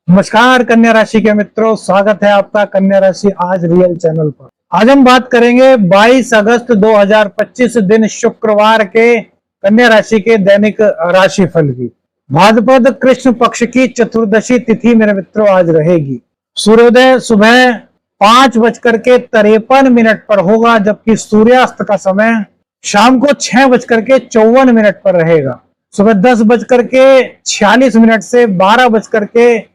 नमस्कार कन्या राशि के मित्रों, स्वागत है आपका कन्या राशि आज रियल चैनल पर। आज हम बात करेंगे 22 अगस्त 2025 दिन शुक्रवार के कन्या राशि के दैनिक राशिफल की। भाद्रपद कृष्ण पक्ष की चतुर्दशी तिथि मेरे मित्रों आज रहेगी। सूर्योदय सुबह 5:53 पर होगा, जबकि सूर्यास्त का समय शाम को 6:54 पर रहेगा। सुबह 10:46 से 12:23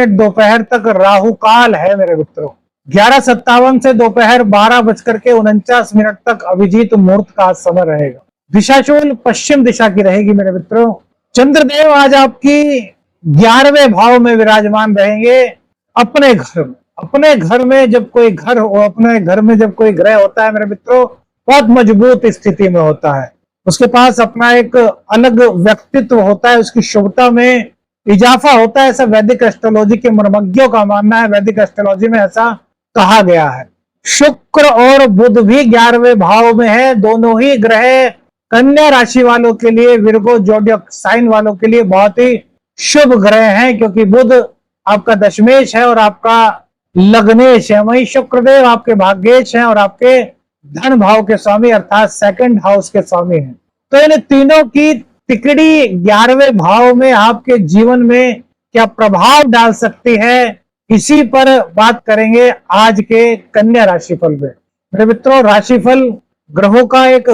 दोपहर तक राहु काल है मेरे मित्रों। 11:57 से दोपहर 12:49 तक अभिजीत मुहूर्त का समय रहेगा। दिशाशूल पश्चिम दिशा की रहेगी मेरे मित्रों। चंद्रदेव आज आपकी 11वें भाव में विराजमान रहेंगे। अपने घर में जब कोई घर हो, अपने घर में जब कोई ग्रह होता है मेरे मित्रों, बहुत मजबूत स्थिति में होता है। उसके पास अपना एक अलग व्यक्तित्व होता है, उसकी शुभता में इजाफा होता है, ऐसा वैदिक एस्ट्रोलॉजी के मर्मज्ञों का मानना है। वैदिक एस्ट्रोलॉजी में ऐसा कहा गया है। शुक्र और बुध भी 11वें भाव में है। दोनों ही ग्रह कन्या राशि वालों के लिए, विर्गो जोडियक साइन वालों के लिए बहुत ही शुभ ग्रह हैं, क्योंकि बुध आपका दशमेश है और आपका लग्नेश है। वहीं शुक्रदेव आपके भाग्येश हैं और आपके धन भाव के स्वामी अर्थात सेकंड हाउस के स्वामी हैं। तो इन तीनों की तिकड़ी 11वें भाव में आपके जीवन में क्या प्रभाव डाल सकती है, इसी पर बात करेंगे आज के कन्या राशिफल में। मेरे मित्रों, राशिफल ग्रहों का एक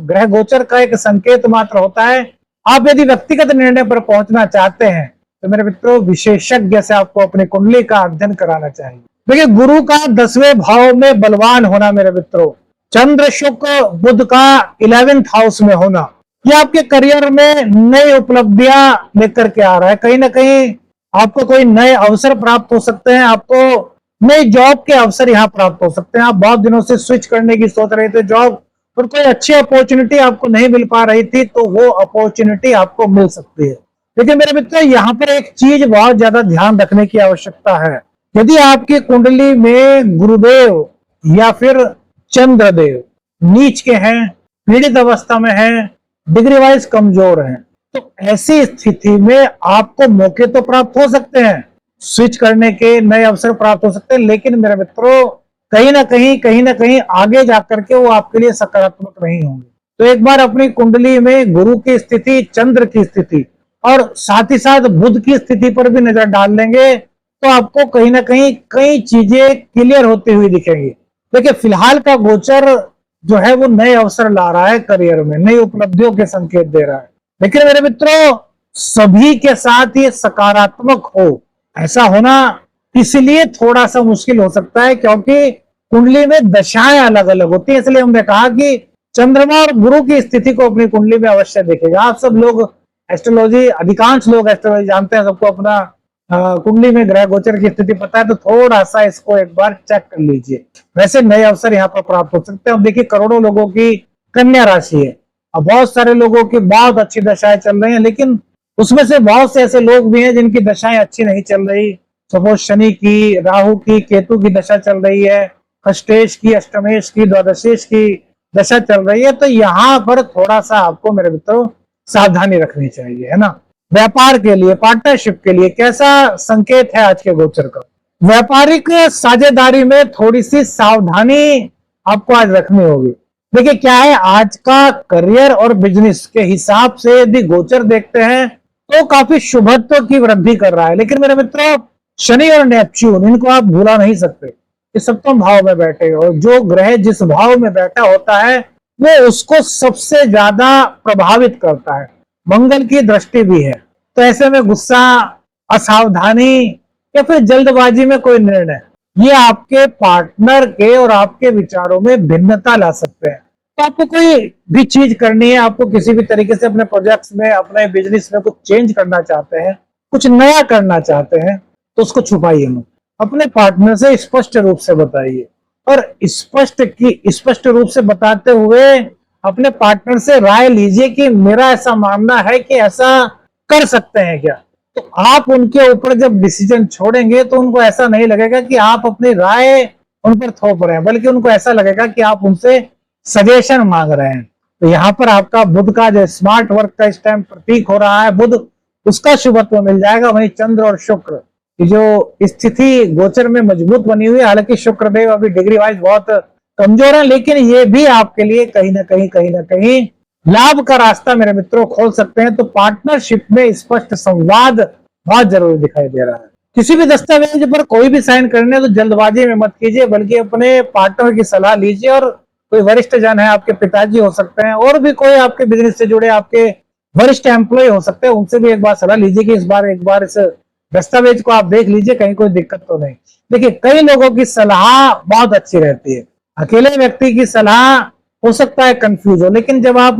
ग्रह गोचर का एक संकेत मात्र होता है। आप यदि व्यक्तिगत निर्णय पर पहुंचना चाहते हैं तो मेरे मित्रों विशेषज्ञ से आपको अपनी कुंडली का अध्ययन कराना चाहिए। देखिए, गुरु का 10वें भाव में बलवान होना मेरे मित्रों, चंद्र शुक्र बुध का 11th हाउस में होना, ये आपके करियर में नई उपलब्धियां लेकर के आ रहा है। कहीं ना कहीं आपको कोई नए अवसर प्राप्त हो सकते हैं, आपको नई जॉब के अवसर यहाँ प्राप्त हो सकते हैं। आप बहुत दिनों से स्विच करने की सोच रहे थे जॉब, और कोई अच्छी अपॉर्चुनिटी आपको नहीं मिल पा रही थी, तो वो अपॉर्चुनिटी आपको मिल सकती है। लेकिन मेरे मित्र, यहाँ पर एक चीज बहुत ज्यादा ध्यान रखने की आवश्यकता है। यदि आपकी कुंडली में गुरुदेव या फिर चंद्रदेव नीच के हैं, पीड़ित अवस्था में हैं, डिग्री वाइज कमजोर हैं, तो ऐसी स्थिति में आपको मौके तो प्राप्त हो सकते हैं, स्विच करने के नए अवसर प्राप्त हो सकते हैं, लेकिन मेरे मित्रों कहीं ना कहीं आगे जाकर के वो आपके लिए सकारात्मक नहीं होंगे। तो एक बार अपनी कुंडली में गुरु की स्थिति, चंद्र की स्थिति और साथ ही साथ बुध की स्थिति पर भी नजर डाल लेंगे तो आपको कहीं ना कहीं कई चीजें क्लियर होती हुई दिखेंगी। देखिए, फिलहाल का गोचर जो है वो नए अवसर ला रहा है, करियर में नई उपलब्धियों के संकेत दे रहा है। लेकिन मेरे मित्रों, सभी के साथ ये सकारात्मक हो, ऐसा होना इसलिए थोड़ा सा मुश्किल हो सकता है क्योंकि कुंडली में दशाएं अलग अलग होती है। इसलिए हमने कहा कि चंद्रमा और गुरु की स्थिति को अपनी कुंडली में अवश्य देखेगा। आप सब लोग एस्ट्रोलॉजी, अधिकांश लोग एस्ट्रोलॉजी जानते हैं, सबको अपना कुंडली में ग्रह गोचर की स्थिति पता है, तो थोड़ा सा इसको एक बार चेक कर लीजिए। वैसे नए अवसर यहाँ पर प्राप्त हो सकते हैं। अब देखिए, करोड़ों लोगों की कन्या राशि है, अब बहुत सारे लोगों की बहुत अच्छी दशाएं चल रही हैं, लेकिन उसमें से बहुत से ऐसे लोग भी हैं जिनकी दशाएं अच्छी नहीं चल रही। सपोज शनि की, राहु की, केतु की दशा चल रही है, अष्टेश की, अष्टमेश की, द्वादशेश की दशा चल रही है। तो यहाँ पर थोड़ा सा आपको मेरे मित्रों सावधानी रखनी चाहिए, है ना। व्यापार के लिए, पार्टनरशिप के लिए कैसा संकेत है आज के गोचर का? व्यापारिक साझेदारी में थोड़ी सी सावधानी आपको आज रखनी होगी। देखिए, क्या है, आज का करियर और बिजनेस के हिसाब से यदि गोचर देखते हैं तो काफी शुभत्व की वृद्धि कर रहा है। लेकिन मेरे मित्रों, शनि और नेपच्यून, इनको आप भूला नहीं सकते। ये सप्तम भाव में बैठे, और जो ग्रह जिस भाव में बैठा होता है वो उसको सबसे ज्यादा प्रभावित करता है। मंगल की दृष्टि भी है, तो ऐसे में गुस्सा, असावधानी या फिर जल्दबाजी में कोई निर्णय, ये आपके पार्टनर के और आपके विचारों में भिन्नता ला सकते हैं। तो आपको कोई भी चीज करनी है, आपको किसी भी तरीके से अपने प्रोजेक्ट्स में, अपने बिजनेस में कुछ चेंज करना चाहते हैं, कुछ नया करना चाहते हैं, तो उसको छुपाइए मत, अपने पार्टनर से स्पष्ट रूप से बताइए। और स्पष्ट रूप से बताते हुए अपने पार्टनर से राय लीजिए कि मेरा ऐसा मानना है कि ऐसा कर सकते हैं क्या। तो आप उनके ऊपर जब डिसीजन छोड़ेंगे तो उनको ऐसा नहीं लगेगा कि आप अपनी राय उन पर थोप रहे हैं, बल्कि उनको ऐसा लगेगा कि आप उनसे सजेशन मांग रहे हैं। तो यहाँ पर आपका बुध का जो स्मार्ट वर्क का इस टाइम प्रतीक हो रहा है, बुध उसका शुभत्व मिल जाएगा। वहीं चंद्र और शुक्र की जो स्थिति गोचर में मजबूत बनी हुई है, हालांकि शुक्रदेव अभी डिग्री वाइज बहुत कमजोर है, लेकिन ये भी आपके लिए कहीं ना कहीं लाभ का रास्ता मेरे मित्रों खोल सकते हैं। तो पार्टनरशिप में स्पष्ट संवाद बहुत जरूरी दिखाई दे रहा है। किसी भी दस्तावेज पर कोई भी साइन करने तो जल्दबाजी में मत कीजिए, बल्कि अपने पार्टनर की सलाह लीजिए। और कोई वरिष्ठ जन है, आपके पिताजी हो सकते हैं, और भी कोई आपके बिजनेस से जुड़े आपके वरिष्ठ एम्प्लॉय हो सकते हैं, उनसे भी एक बार सलाह लीजिए कि एक बार इस दस्तावेज को आप देख लीजिए, कहीं कोई दिक्कत तो नहीं। देखिए, कई लोगों की सलाह बहुत अच्छी रहती है, अकेले व्यक्ति की सलाह हो सकता है कंफ्यूज हो, लेकिन जब आप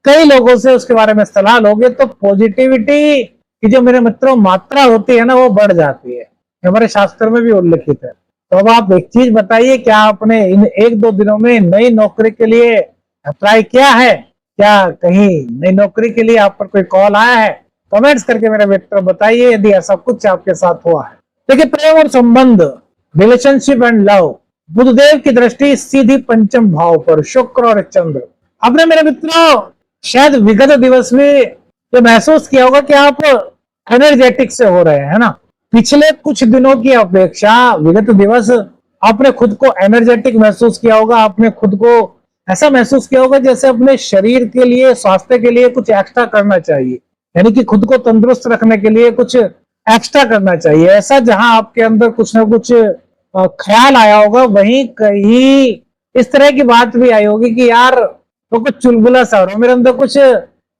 कई लोगों से उसके बारे में सलाह लोगे तो पॉजिटिविटी की जो मेरे मित्रों मात्रा होती है ना, वो बढ़ जाती है। हमारे शास्त्र में भी उल्लिखित है। तो अब आप एक चीज बताइए, क्या आपने इन 1-2 दिनों में नई नौकरी के लिए अप्लाई किया है? क्या कहीं नई नौकरी के लिए आप पर कोई कॉल आया है? कमेंट्स करके मेरे मित्रों बताइए यदि ऐसा कुछ आपके साथ हुआ है। देखिए, प्रेम और संबंध, रिलेशनशिप एंड लव, बुधदेव की दृष्टि सीधी पंचम भाव पर, शुक्र और चंद्र। आपने मेरे मित्रों शायद विगत दिवस में ये महसूस किया होगा कि आप एनर्जेटिक से हो रहे हैं ना। पिछले कुछ दिनों की अपेक्षा विगत दिवस आपने खुद को एनर्जेटिक महसूस किया होगा। आपने खुद को ऐसा महसूस किया होगा जैसे अपने शरीर के लिए, स्वास्थ्य के लिए कुछ एक्स्ट्रा करना चाहिए, यानी कि खुद को तंदुरुस्त रखने के लिए कुछ एक्स्ट्रा करना चाहिए। ऐसा जहां आपके अंदर कुछ ना कुछ ख्याल आया होगा, वहीं कहीं इस तरह की बात भी आई होगी कि यार तो कुछ चुलबुला सा हो रहा है, मेरे अंदर कुछ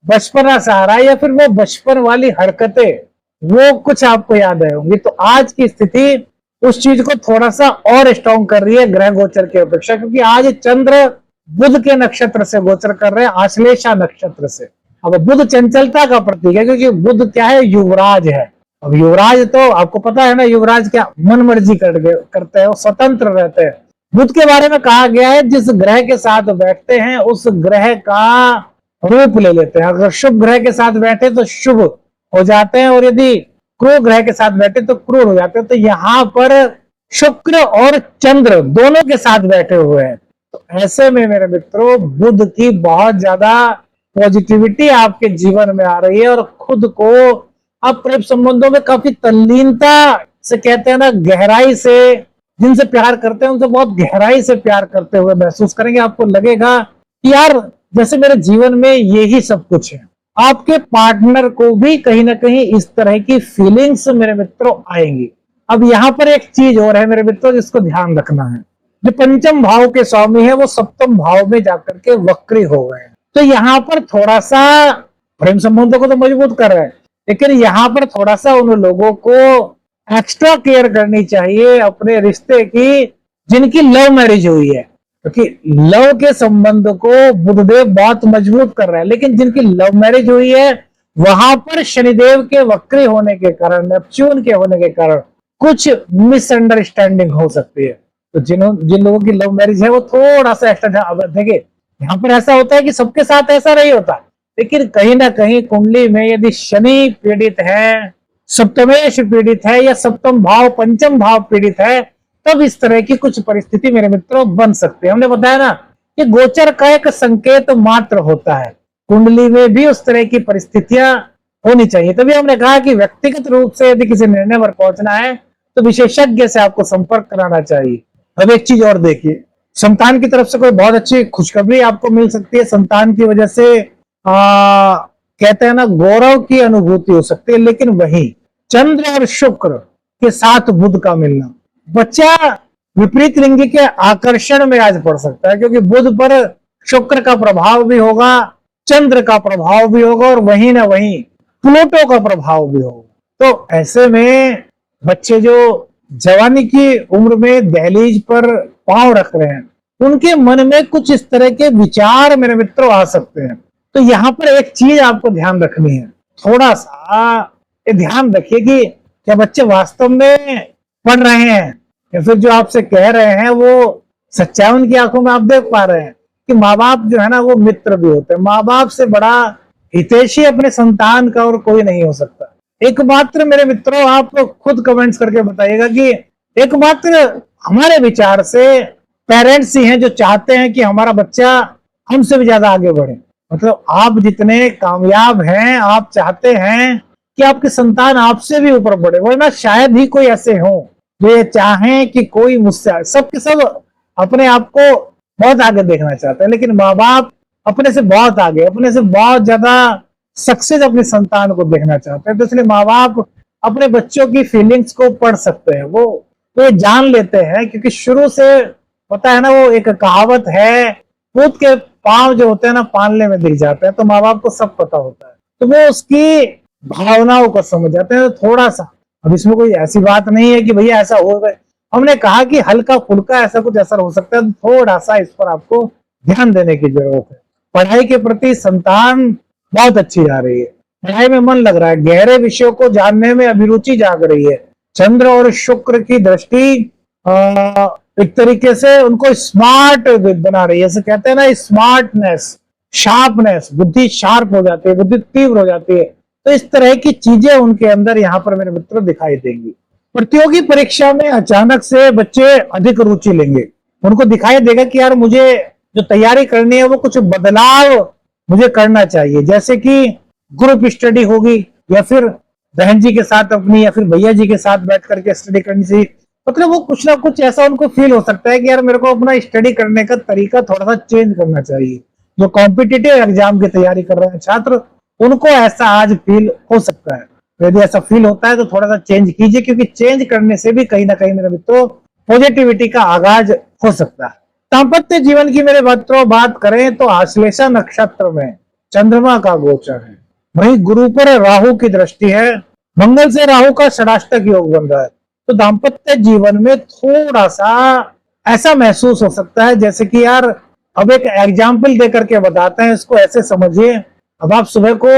बचपना सा आ रहा है, या फिर वो बचपन वाली हरकतें वो कुछ आपको याद आए होंगी। तो आज की स्थिति उस चीज को थोड़ा सा और स्ट्रॉन्ग कर रही है ग्रह गोचर की अपेक्षा, क्योंकि आज चंद्र बुध के नक्षत्र से गोचर कर रहे हैं, आश्लेषा नक्षत्र से। अब बुध चंचलता का प्रतीक है, क्योंकि बुध क्या है? युवराज है। अब युवराज तो आपको पता है ना, युवराज क्या मन मर्जी करते हैं, वो स्वतंत्र रहते हैं। बुध के बारे में कहा गया है जिस ग्रह के साथ बैठते हैं उस ग्रह का रूप ले लेते हैं। अगर शुभ ग्रह के साथ बैठे तो शुभ हो जाते हैं, और यदि क्रूर ग्रह के साथ बैठे तो क्रूर हो जाते हैं। तो यहाँ पर शुक्र और चंद्र दोनों के साथ बैठे हुए हैं। तो ऐसे में मेरे मित्रों बुध की बहुत ज्यादा पॉजिटिविटी आपके जीवन में आ रही है, और खुद को आप प्रेम संबंधों में काफी तल्लीनता से, कहते हैं ना, गहराई से, जिनसे प्यार करते हैं उनसे बहुत गहराई से प्यार करते हुए महसूस करेंगे। आपको लगेगा कि यार जैसे मेरे जीवन में यही सब कुछ है। आपके पार्टनर को भी कहीं ना कहीं इस तरह की फीलिंग्स मेरे मित्रों आएंगी। अब यहाँ पर एक चीज और है मेरे मित्रों जिसको ध्यान रखना है, जो पंचम भाव के स्वामी है वो सप्तम भाव में जाकर के वक्री हो गए हैं। तो यहाँ पर थोड़ा सा प्रेम संबंधों को तो मजबूत कर रहे हैं, लेकिन यहाँ पर थोड़ा सा उन लोगों को एक्स्ट्रा केयर करनी चाहिए अपने रिश्ते की जिनकी लव मैरिज हुई है, क्योंकि लव के संबंध को बुधदेव बहुत मजबूत कर रहे हैं। लेकिन जिनकी लव मैरिज हुई है वहां पर शनिदेव के वक्री होने के कारण, नेपच्यून के होने के कारण कुछ मिसअंडरस्टैंडिंग हो सकती है। तो जिन लोगों की लव मैरिज है वो थोड़ा सा एक्स्ट्रा, देखिए यहाँ पर ऐसा होता है कि सबके साथ ऐसा नहीं होता, लेकिन कहीं ना कहीं कुंडली में यदि शनि पीड़ित है, सप्तमेश पीड़ित है, या सप्तम भाव पंचम भाव पीड़ित है, तब इस तरह की कुछ परिस्थिति मेरे मित्रों बन सकती है। हमने बताया ना कि गोचर का एक संकेत मात्र होता है, कुंडली में भी उस तरह की परिस्थितियां होनी चाहिए। तभी हमने कहा कि व्यक्तिगत रूप से यदि किसी निर्णय पर पहुंचना है तो विशेषज्ञ से आपको संपर्क कराना चाहिए। अब एक चीज और देखिए, संतान की तरफ से कोई बहुत अच्छी खुशखबरी आपको मिल सकती है। संतान की वजह से कहते हैं ना, गौरव की अनुभूति हो सकती है। लेकिन वही चंद्र और शुक्र के साथ बुध का मिलना, बच्चा विपरीत लिंगी के आकर्षण में आज पड़ सकता है, क्योंकि बुध पर शुक्र का प्रभाव भी होगा, चंद्र का प्रभाव भी होगा, और वहीं ना वहीं प्लूटो का प्रभाव भी होगा। तो ऐसे में बच्चे जो जवानी की उम्र में दहलीज पर पांव रख रहे हैं, उनके मन में कुछ इस तरह के विचार मेरे मित्रों आ सकते हैं। तो यहाँ पर एक चीज आपको ध्यान रखनी है, थोड़ा सा ध्यान रखिए कि क्या बच्चे वास्तव में पढ़ रहे हैं, या फिर जो आपसे कह रहे हैं वो सच्चाई उनकी आंखों में आप देख पा रहे हैं। कि माँ बाप जो है ना वो मित्र भी होते हैं, माँ बाप से बड़ा हितैषी अपने संतान का और कोई नहीं हो सकता। एकमात्र मेरे मित्रों आप खुद कमेंट्स करके बताइएगा कि एकमात्र हमारे विचार से पेरेंट्स ही हैं जो चाहते हैं कि हमारा बच्चा हमसे भी ज्यादा आगे बढ़े। मतलब आप जितने कामयाब हैं, आप चाहते हैं कि आपकी संतान आपसे भी ऊपर बढ़े, वरना शायद ही कोई ऐसे हो जो ये चाहें कि कोई मुझसे, सबके सब अपने आप को बहुत आगे देखना चाहते हैं, लेकिन माँ बाप अपने से बहुत आगे, अपने से बहुत ज्यादा सक्सेस अपनी संतान को देखना चाहते हैं। तो इसलिए माँ बाप अपने बच्चों की फीलिंग्स को पढ़ सकते हैं, वो तो ये जान लेते हैं, क्योंकि शुरू से पता है ना, वो एक कहावत है, पूत के पांव जो होते हैं ना पालने में दिख जाते हैं, तो माँ बाप को सब पता होता है, तो वो उसकी भावनाओं को समझ जाते हैं। तो थोड़ा सा, अब इसमें कोई ऐसी बात नहीं है कि भैया ऐसा हो गए, हमने कहा कि हल्का फुल्का ऐसा कुछ असर हो सकता है, थोड़ा सा इस पर आपको ध्यान देने की जरूरत है। पढ़ाई के प्रति संतान बहुत अच्छी जा रही है, पढ़ाई में मन लग रहा है, गहरे विषयों को जानने में अभिरुचि जाग रही है। चंद्र और शुक्र की दृष्टि एक तरीके से उनको स्मार्ट बना रही है, जैसे कहते हैं ना स्मार्टनेस, शार्पनेस, बुद्धि शार्प हो जाती है, बुद्धि तीव्र हो जाती है। तो इस तरह की चीजें उनके अंदर यहाँ पर मेरे मित्रों दिखाई देंगी। प्रतियोगी परीक्षा में अचानक से बच्चे अधिक रुचि लेंगे, उनको दिखाई देगा कि यार मुझे जो तैयारी करनी है वो कुछ बदलाव मुझे करना चाहिए, जैसे कि ग्रुप स्टडी होगी, या फिर बहन जी के साथ अपनी, या फिर भैया जी के साथ बैठ करके स्टडी करनी चाहिए। मतलब वो कुछ ना कुछ ऐसा उनको फील हो सकता है कि यार मेरे को अपना स्टडी करने का तरीका थोड़ा सा चेंज करना चाहिए। जो कॉम्पिटिटिव एग्जाम की तैयारी कर रहे हैं छात्र, उनको ऐसा आज फील हो सकता है। यदि ऐसा फील होता है तो थोड़ा सा चेंज कीजिए, क्योंकि चेंज करने से भी कहीं ना कहीं मेरे मित्रों पॉजिटिविटी का आगाज हो सकता है। दाम्पत्य जीवन की मेरे मित्रों बात करें तो आश्लेषा नक्षत्र में चंद्रमा का गोचर है, वहीं गुरु पर राहु की दृष्टि है, मंगल से राहु का षडाष्टक योग बन रहा है। तो दाम्पत्य जीवन में थोड़ा सा ऐसा महसूस हो सकता है जैसे कि यार, अब एक एग्जाम्पल देकर के बताते हैं, इसको ऐसे समझिए। अब आप सुबह को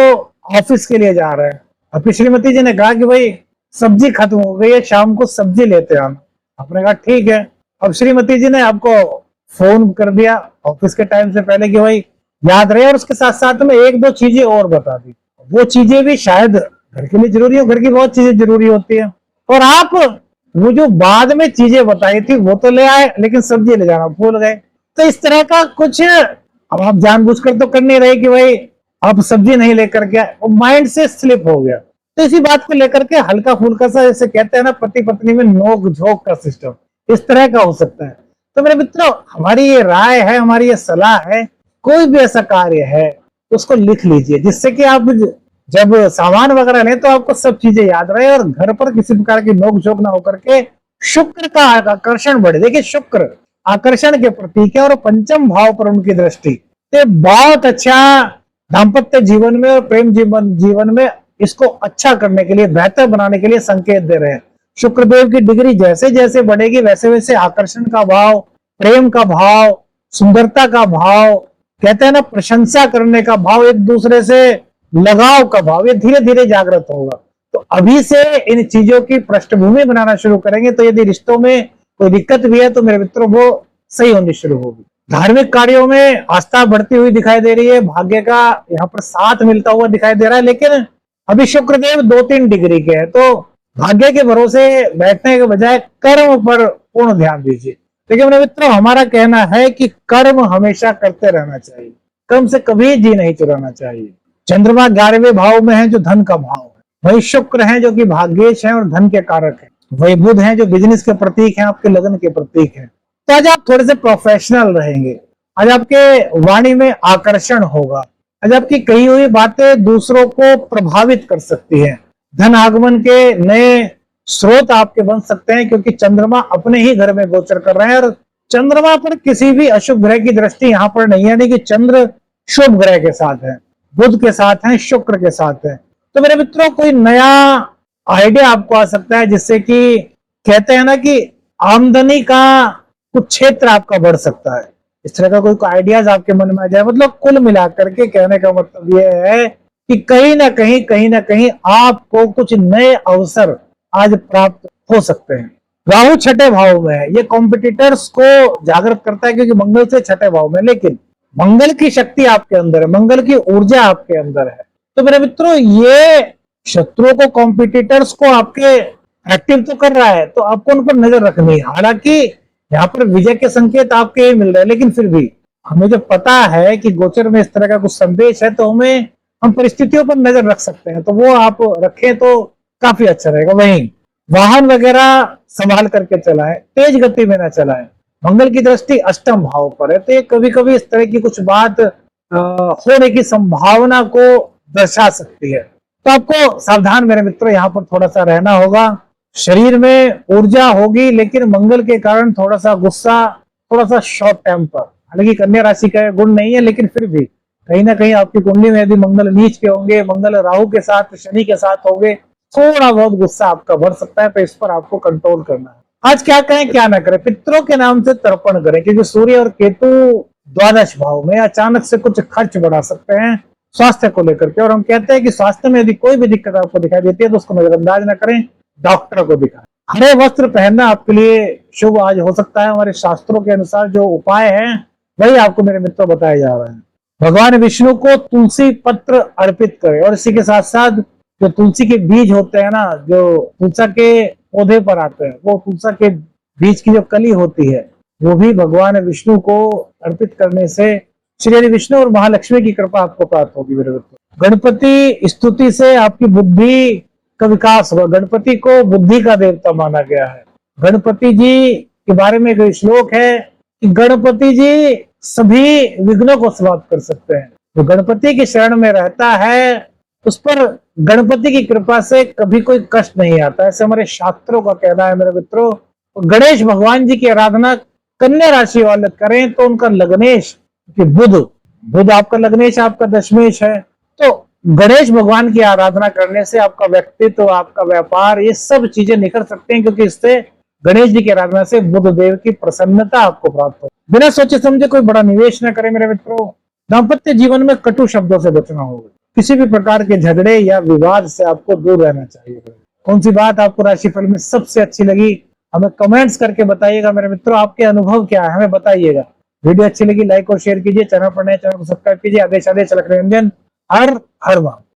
ऑफिस के लिए जा रहे हैं, अब श्रीमती जी ने कहा कि भाई सब्जी खत्म हो गई है, शाम को सब्जी लेते आना। आपने कहा ठीक है। अब श्रीमती जी ने आपको फोन कर दिया ऑफिस के टाइम से पहले कि भाई याद रहे, और उसके साथ साथ में एक दो चीजें और बता दी। वो चीजें भी शायद घर के लिए जरूरी हो, घर की बहुत चीजें जरूरी होती है, और आप वो जो बाद में चीजें बताई थी वो तो ले आए, लेकिन सब्जी ले जाना भूल गए। तो इस तरह का कुछ अब आप जानबूझकर तो कर नहीं रहे कि भाई आप सब्जी नहीं लेकर के, वो माइंड से स्लिप हो गया। तो इसी बात को लेकर के हल्का फुल्का सा, जैसे कहते हैं ना पति पत्नी में नोक झोंक का सिस्टम, इस तरह का हो सकता है। तो मेरे मित्रों, हमारी ये राय है, हमारी ये सलाह है, कोई भी ऐसा कार्य है उसको लिख लीजिए, जिससे कि आप जब सामान वगैरह लें तो आपको सब चीजें याद रहे, और घर पर किसी प्रकार की नोक झोंक ना होकर के शुक्र का आकर्षण बढ़े। देखिए शुक्र आकर्षण के प्रतीक है, और पंचम भाव पर उनकी दृष्टि, तो बहुत अच्छा दाम्पत्य जीवन में और प्रेम जीवन में इसको अच्छा करने के लिए, बेहतर बनाने के लिए संकेत दे रहे हैं। शुक्रदेव की डिग्री जैसे जैसे बढ़ेगी वैसे वैसे आकर्षण का भाव, प्रेम का भाव, सुंदरता का भाव, कहते हैं ना प्रशंसा करने का भाव, एक दूसरे से लगाव का भाव, ये धीरे धीरे जागृत होगा। तो अभी से इन चीजों की पृष्ठभूमि बनाना शुरू करेंगे, तो यदि रिश्तों में कोई दिक्कत भी है तो मेरे मित्रों वो सही होनी शुरू होगी। धार्मिक कार्यों में आस्था बढ़ती हुई दिखाई दे रही है, भाग्य का यहाँ पर साथ मिलता हुआ दिखाई दे रहा है, लेकिन अभी शुक्रदेव 2-3 डिग्री के हैं, तो भाग्य के भरोसे बैठने के बजाय कर्म पर पूर्ण ध्यान दीजिए। लेकिन मेरे मित्रों, हमारा कहना है कि कर्म हमेशा करते रहना चाहिए, कर्म से कभी जी नहीं चुराना चाहिए। चंद्रमा 11वें भाव में है जो धन का भाव है, वही शुक्र है जो कि भाग्येश है और धन के कारक है, वही बुध है जो बिजनेस के प्रतीक है, आपके लगन के प्रतीक है। तो आज आप थोड़े से प्रोफेशनल रहेंगे, आज आपके वाणी में आकर्षण होगा, आज आपकी कही हुई बातें दूसरों को प्रभावित कर सकती है, धन आगमन के नए स्रोत आपके बन सकते हैं, क्योंकि चंद्रमा अपने ही घर में गोचर कर रहे हैं, और चंद्रमा पर किसी भी अशुभ ग्रह की दृष्टि यहाँ पर नहीं है, यानी कि चंद्र शुभ ग्रह के साथ है, बुध के साथ है, शुक्र के साथ है। तो मेरे मित्रों, कोई नया आइडिया आपको आ सकता है, जिससे कि कहते हैं ना कि आमदनी का कुछ क्षेत्र आपका बढ़ सकता है। इस तरह का कोई आइडियाज आपके मन में आ जाए। मतलब कुल मिलाकर के कहने का मतलब यह है कि कहीं ना कहीं आपको कुछ नए अवसर आज प्राप्त हो सकते हैं। राहु 6ठे भाव में है, ये कॉम्पिटिटर्स को जागृत करता है, क्योंकि मंगल से 6ठे भाव में, लेकिन मंगल की शक्ति आपके अंदर है, मंगल की ऊर्जा आपके अंदर है। तो मेरे मित्रों, ये शत्रुओं को, कॉम्पिटिटर्स को आपके एक्टिव तो कर रहा है, तो आपको उन पर नजर रखनी है। हालांकि यहाँ पर विजय के संकेत आपके ही मिल रहे हैं, लेकिन फिर भी हमें जब पता है कि गोचर में इस तरह का कुछ संदेश है, तो हमें हम परिस्थितियों पर नजर रख सकते हैं, तो वो आप रखें तो काफी अच्छा रहेगा। वहीं वाहन वगैरह संभाल करके चलाएं, तेज गति में ना चलाएं। मंगल की दृष्टि अष्टम भाव पर है, तो ये कभी कभी इस तरह की कुछ बात होने की संभावना को दर्शा सकती है। तो आपको सावधान मेरे मित्रों यहाँ पर थोड़ा सा रहना होगा। शरीर में ऊर्जा होगी, लेकिन मंगल के कारण थोड़ा सा गुस्सा, थोड़ा सा शॉर्ट टेम्पर। हालांकि कन्या राशि का गुण नहीं है, लेकिन फिर भी कहीं ना कहीं आपकी कुंडली में यदि मंगल नीच के होंगे, मंगल राहु के साथ, शनि के साथ होंगे, थोड़ा बहुत गुस्सा आपका बढ़ सकता है, तो इस पर आपको कंट्रोल करना है। आज क्या कहें क्या ना करें, पितरों के नाम से तर्पण करें, क्योंकि सूर्य और केतु द्वादश भाव में अचानक से कुछ खर्च बढ़ा सकते हैं स्वास्थ्य को लेकर के। और हम कहते हैं कि स्वास्थ्य में यदि कोई भी दिक्कत आपको दिखाई देती है तो उसको नजरअंदाज न करें, डॉक्टर को दिखाएं। हरे वस्त्र पहनना आपके लिए शुभ आज हो सकता है। हमारे शास्त्रों के अनुसार जो उपाय है वही आपको मेरे मित्रों बताए जा रहे हैं। भगवान विष्णु को तुलसी पत्र अर्पित करें, और इसी के साथ साथ जो तुलसी के बीज होते हैं ना, जो तुलसा के पौधे पर आते हैं, वो तुलसा के बीज की जो कली होती है, वो भी भगवान विष्णु को अर्पित करने से श्री विष्णु और महालक्ष्मी की कृपा आपको प्राप्त होगी मेरे मित्रों। गणपति स्तुति से आपकी बुद्धि का विकास होगा। गणपति को बुद्धि का देवता माना गया है। गणपति जी के बारे में एक श्लोक है कि गणपति जी सभी विघ्नों को समाप्त कर सकते हैं। जो गणपति की शरण में रहता है उस पर गणपति की कृपा से कभी कोई कष्ट नहीं आता, ऐसे हमारे शास्त्रों का कहना है मेरे मित्रों। गणेश भगवान जी की आराधना कन्या राशि वाले करें तो उनका लग्नेश, बुध आपका लग्नेश, आपका दशमेश है, तो गणेश भगवान की आराधना करने से आपका व्यक्तित्व, आपका व्यापार, ये सब चीजें निखर सकते हैं, क्योंकि इससे गणेश जी की आराधना से बुध देव की प्रसन्नता आपको प्राप्त हो। बिना सोचे समझे कोई बड़ा निवेश न करें मेरे मित्रों। दाम्पत्य जीवन में कटु शब्दों से बचना होगा। किसी भी प्रकार के झगड़े या विवाद से आपको दूर रहना चाहिए। कौन सी बात आपको राशिफल में सबसे अच्छी लगी हमें कमेंट्स करके बताइएगा मेरे मित्रों। आपके अनुभव क्या है हमें बताइएगा। वीडियो अच्छी लगी लाइक और शेयर कीजिए। चैनल पर नए चैनल को सब्सक्राइब कीजिए। आदेश लक्ष्मी रंजन, हर हर महादेव।